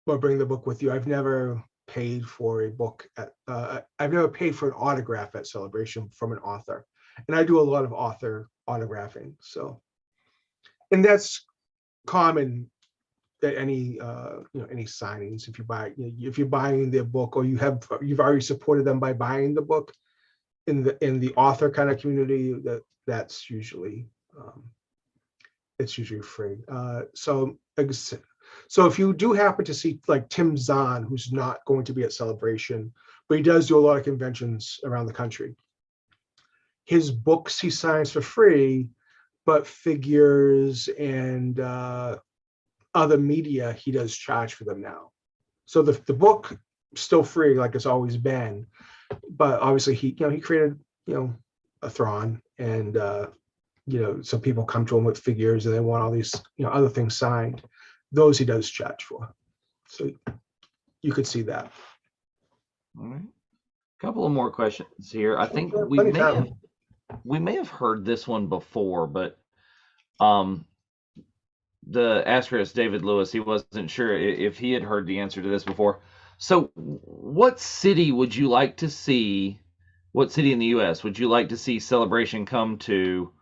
bring the book with you. I've never paid for a book I've never paid for an autograph at Celebration from an author. And I do a lot of author autographing. So, and that's common at any signings. If you're buying their book, or you've already supported them by buying the book in the author kind of community, that's usually it's usually free. So if you do happen to see like Tim Zahn, who's not going to be at Celebration, but he does do a lot of conventions around the country, his books he signs for free, but figures and other media he does charge for them now. So the book still free, like it's always been, but obviously he created a Thrawn, and some people come to him with figures and they want all these other things signed. Those he does charge for. So you could see that.
All right. A couple of more questions here. I think we may have heard this one before, but the asker is David Lewis. He wasn't sure if he had heard the answer to this before. So what city would you like to see? What city in the U.S. would you like to see Celebration come to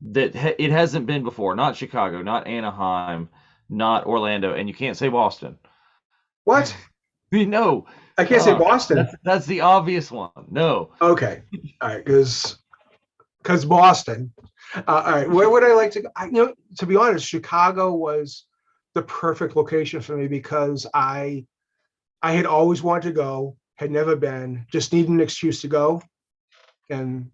that it hasn't been before? Not Chicago, not Anaheim, not Orlando, and you can't say Boston.
What?
No.
I can't say Boston.
That's the obvious one. No.
Okay. All right. Because Boston. All right. Where would I like to go? To be honest, Chicago was the perfect location for me because I had always wanted to go, had never been, just needed an excuse to go. And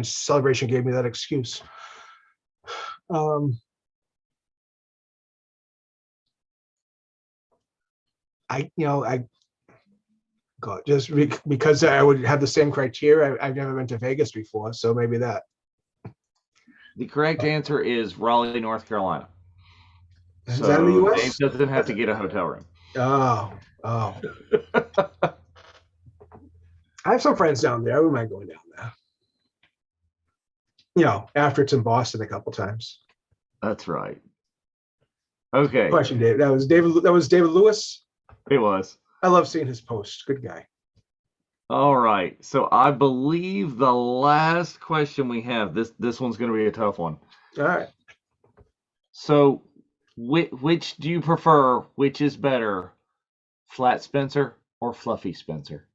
Celebration gave me that excuse. Just because I would have the same criteria. I've never been to Vegas before, so maybe that.
The correct answer is Raleigh, North Carolina.
Is that in the US?
Dave doesn't have to get a hotel room.
Oh. I have some friends down there. I wouldn't mind going down there. After it's in Boston a couple times.
That's right. Okay.
Question, Dave. That was David Lewis.
It was.
I love seeing his posts. Good guy.
All right. So I believe the last question we have, this one's going to be a tough one.
All right.
So which do you prefer? Which is better, Flat Spencer or Fluffy Spencer?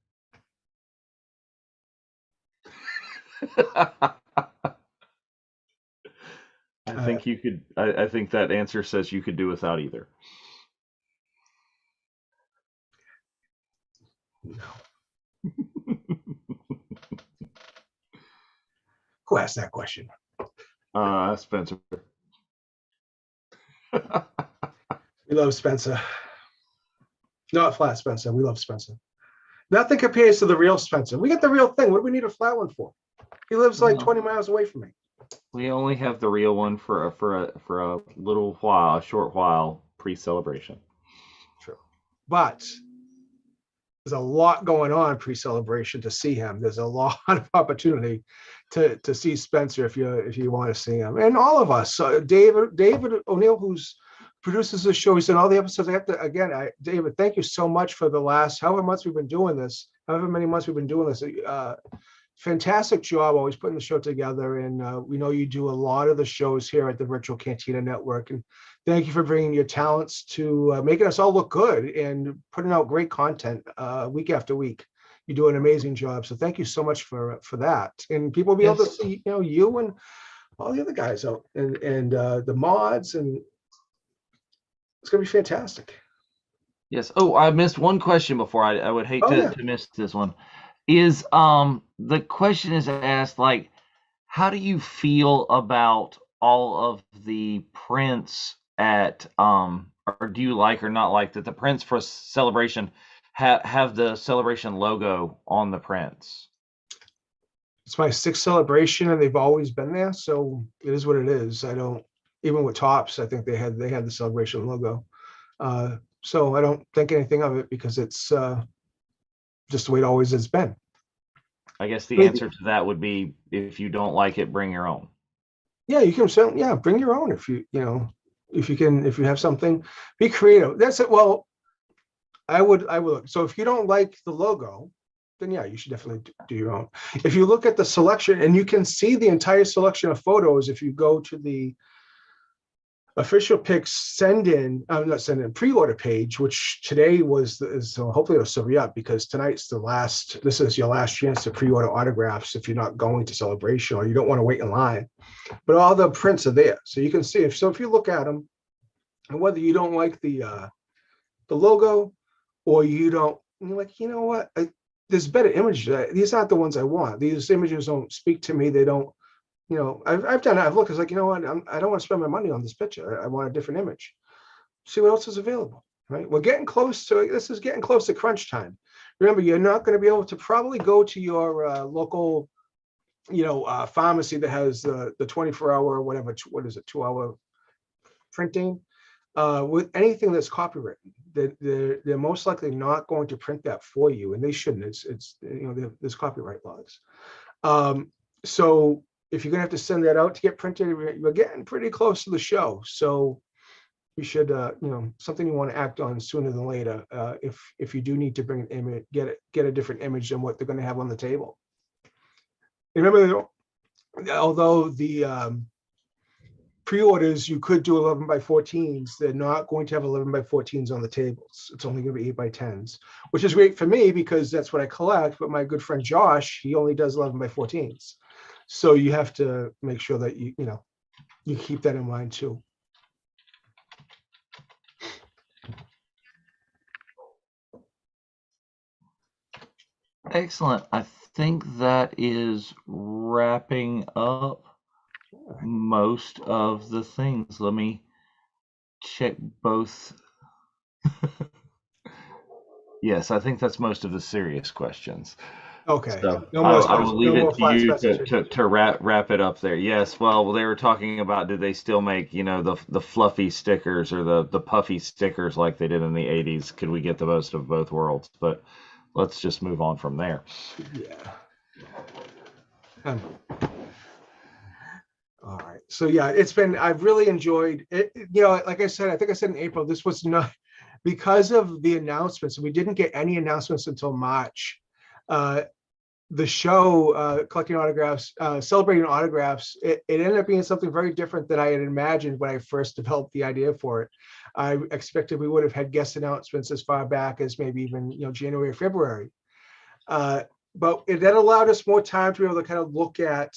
I think you could. I think that answer says you could do without either.
No. Who asked that question?
Spencer.
We love Spencer. Not Flat Spencer. We love Spencer. Nothing compares to the real Spencer. We got the real thing. What do we need a flat one for? He lives like 20 miles away from me.
We only have the real one for a little while, a short while pre-celebration.
True. But there's a lot going on pre-celebration to see him. There's a lot of opportunity to see Spencer if you want to see him, and all of us. David O'Neill, who's produces the show. He's done all the episodes. I have to, again, David, thank you so much for the last however months we've been doing this, however many months we've been doing this. Fantastic job always putting the show together. And we know you do a lot of the shows here at the Virtual Cantina Network. And thank you for bringing your talents to making us all look good and putting out great content week after week. You do an amazing job. So thank you so much for that. And people will be able to see, you and all the other guys out and the mods, and it's going to be fantastic.
Yes. Oh, I missed one question before. I would hate to miss this one. Is the question is asked, like, how do you feel about all of the prints at or do you like or not like that the prints for Celebration have the Celebration logo on the prints?
It's my 6th Celebration, and they've always been there, so it is what it is. I don't, even with Tops, I think they had the Celebration logo. So I don't think anything of it because it's just the way it always has been.
I guess the answer to that would be, if you don't like it, bring your own.
Yeah, you can sell. Yeah, bring your own if you if you have something. Be creative. That's it. Well, I would. So if you don't like the logo, then yeah, you should definitely do your own. If you look at the selection, and you can see the entire selection of photos if you go to the official picks pre-order page, which today so hopefully it'll still be up, because tonight's this is your last chance to pre-order autographs if you're not going to Celebration or you don't want to wait in line. But all the prints are there, so you can see if you look at them, and whether you don't like the logo or you're like, what, there's better images. These aren't the ones I want. These images don't speak to me. They don't. I've done it. I've looked. It's like, what? I don't want to spend my money on this picture. I want a different image. See what else is available. Right? We're getting close to. This is getting close to crunch time. Remember, you're not going to be able to probably go to your local, pharmacy that has the 24-hour, whatever. What is it? 2-hour printing. With anything that's copywritten, they're most likely not going to print that for you, and they shouldn't. It's there's copyright laws. So if you're gonna have to send that out to get printed, you're getting pretty close to the show. So you should, something you want to act on sooner than later. If you do need to bring an image, get a different image than what they're going to have on the table. Remember, although the pre-orders, you could do 11 by 14s. They're not going to have 11 by 14s on the tables. It's only going to be 8 by 10s, which is great for me because that's what I collect. But my good friend Josh, he only does 11 by 14s. So you have to make sure that you keep that in mind too.
Excellent. I think that is wrapping up most of the things. Let me check both. Yes, I think that's most of the serious questions.
Okay.
So I will leave it to you to wrap it up there. Yes. Well, they were talking about, did they still make, the fluffy stickers or the puffy stickers like they did in the 80s? Could we get the most of both worlds? But let's just move on from there.
Yeah. All right. So yeah, I've really enjoyed it. Like I said, I think I said in April, this was not because of the announcements. We didn't get any announcements until March. The show, collecting autographs, celebrating autographs, it ended up being something very different than I had imagined when I first developed the idea for it. I expected we would have had guest announcements as far back as maybe even January or February. But that allowed us more time to be able to kind of look at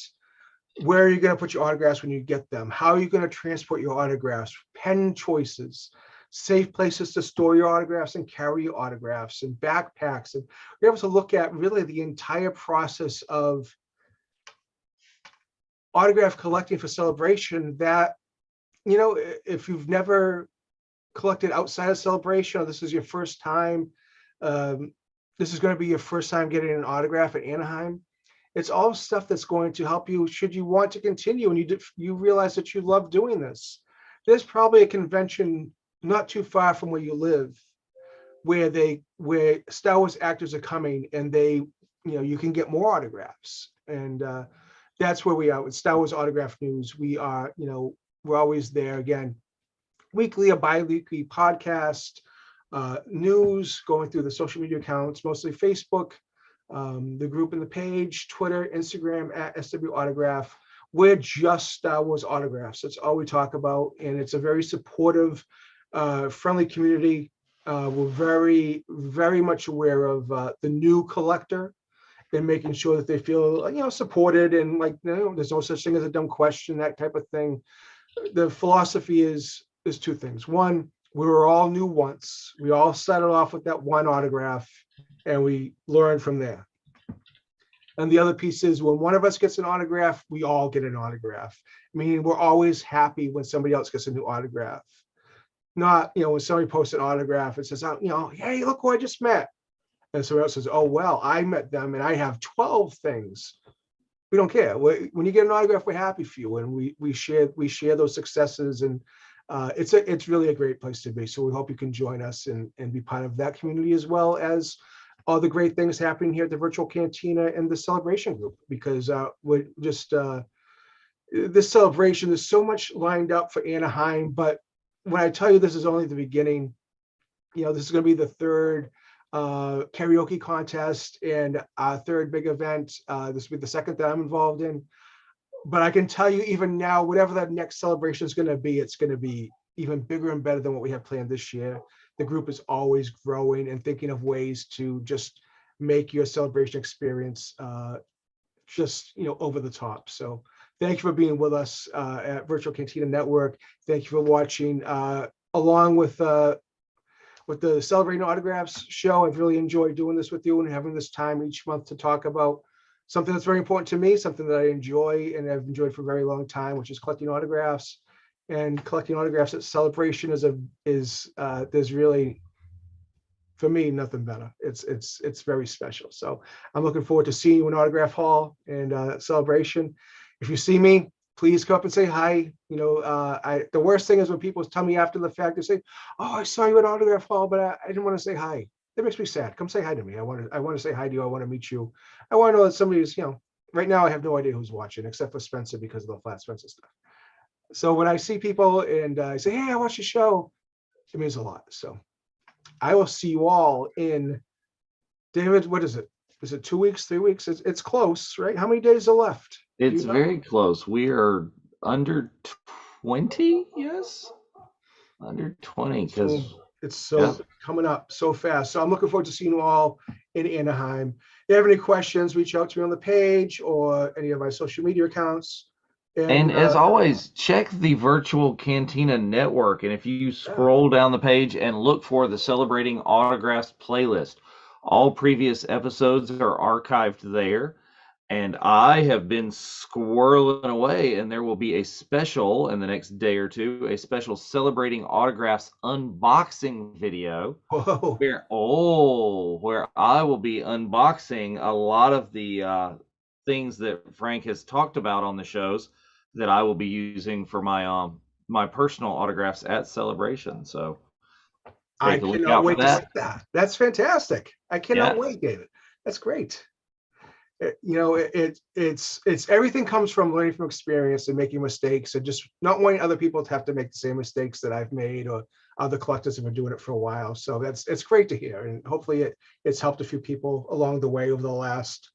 where are you going to put your autographs when you get them? How are you going to transport your autographs? Pen choices, safe places to store your autographs and carry your autographs, and backpacks. And we're able to look at really the entire process of autograph collecting for Celebration that, if you've never collected outside of Celebration, or this is your first time, this is going to be your first time getting an autograph at Anaheim. It's all stuff that's going to help you should you want to continue and you realize that you love doing this. There's probably a convention not too far from where you live where Star Wars actors are coming, and you can get more autographs. And that's where we are with Star Wars Autograph News. We are, we're always there. Again, weekly or bi-weekly podcast, news, going through the social media accounts, mostly Facebook, the group and the page, Twitter, Instagram at SW Autograph. We're just Star Wars autographs. That's all we talk about. And it's a very supportive, friendly community. We're very, very much aware of the new collector and making sure that they feel, supported, and there's no such thing as a dumb question, that type of thing. The philosophy is two things. One, we were all new once. We all started off with that one autograph and we learned from there. And the other piece is, when one of us gets an autograph, we all get an autograph. Meaning we're always happy when somebody else gets a new autograph. Not, when somebody posts an autograph, it says, hey, look who I just met. And somebody else says, oh, well, I met them and I have 12 things. We don't care. When you get an autograph, we're happy for you, and we share those successes, and it's really a great place to be. So we hope you can join us and be part of that community, as well as all the great things happening here at the Virtual Cantina and the Celebration Group, because we're just this celebration, there's so much lined up for Anaheim. But when I tell you this is only the beginning, this is going to be the third karaoke contest and our third big event. This will be the second that I'm involved in. But I can tell you, even now, whatever that next celebration is going to be, it's going to be even bigger and better than what we have planned this year. The group is always growing and thinking of ways to just make your celebration experience over the top. So thank you for being with us at Virtual Cantina Network. Thank you for watching along with the Celebrating Autographs show. I've really enjoyed doing this with you and having this time each month to talk about something that's very important to me, something that I enjoy and I've enjoyed for a very long time, which is collecting autographs. And collecting autographs at Celebration is there's really, for me, nothing better. It's very special. So I'm looking forward to seeing you in Autograph Hall and Celebration. If you see me, please come up and say hi. The worst thing is when people tell me after the fact, they say, "Oh, I saw you at Autograph Hall, but I didn't want to say hi." That makes me sad. Come say hi to me. I want to say hi to you. I want to meet you. I want to know that somebody's, right now I have no idea who's watching except for Spencer because of the Flat Spencer stuff. So when I see people and I say, "Hey, I watched your show," it means a lot. So I will see you all in, David, what is it? Is it 2 weeks, 3 weeks? It's close, right? How many days are left?
It's very close. We are under 20, yes? Under 20, because
it's coming up so fast. So I'm looking forward to seeing you all in Anaheim. If you have any questions, reach out to me on the page or any of my social media accounts.
And as always, check the Virtual Cantina Network. And if you scroll down the page and look for the Celebrating Autographs playlist, all previous episodes are archived there. And I have been squirreling away, and there will be a special in the next day or two, a special Celebrating Autographs unboxing video.
Whoa.
Where I will be unboxing a lot of the things that Frank has talked about on the shows that I will be using for my my personal autographs at Celebration. So
I cannot wait to see that. That's fantastic. I cannot wait, David. That's great. It's everything comes from learning from experience and making mistakes and just not wanting other people to have to make the same mistakes that I've made or other collectors have been doing it for a while. So it's great to hear, and hopefully it's helped a few people along the way over the last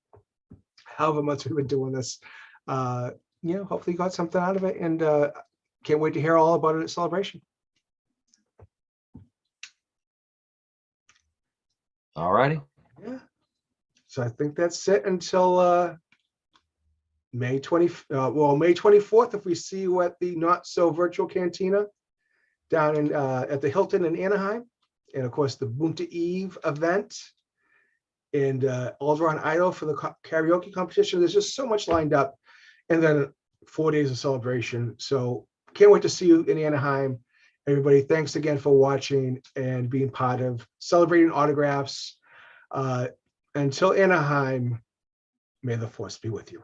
however months we've been doing this. Hopefully you got something out of it, and can't wait to hear all about it at Celebration.
All righty.
Yeah. So I think that's it until May 24th, if we see you at the Not So Virtual Cantina down at the Hilton in Anaheim, and of course the Bunta Eve event, and Alderon Idol for the karaoke competition. There's just so much lined up, and then 4 days of celebration. So can't wait to see you in Anaheim. Everybody, thanks again for watching and being part of Celebrating Autographs. Until Anaheim, may the force be with you.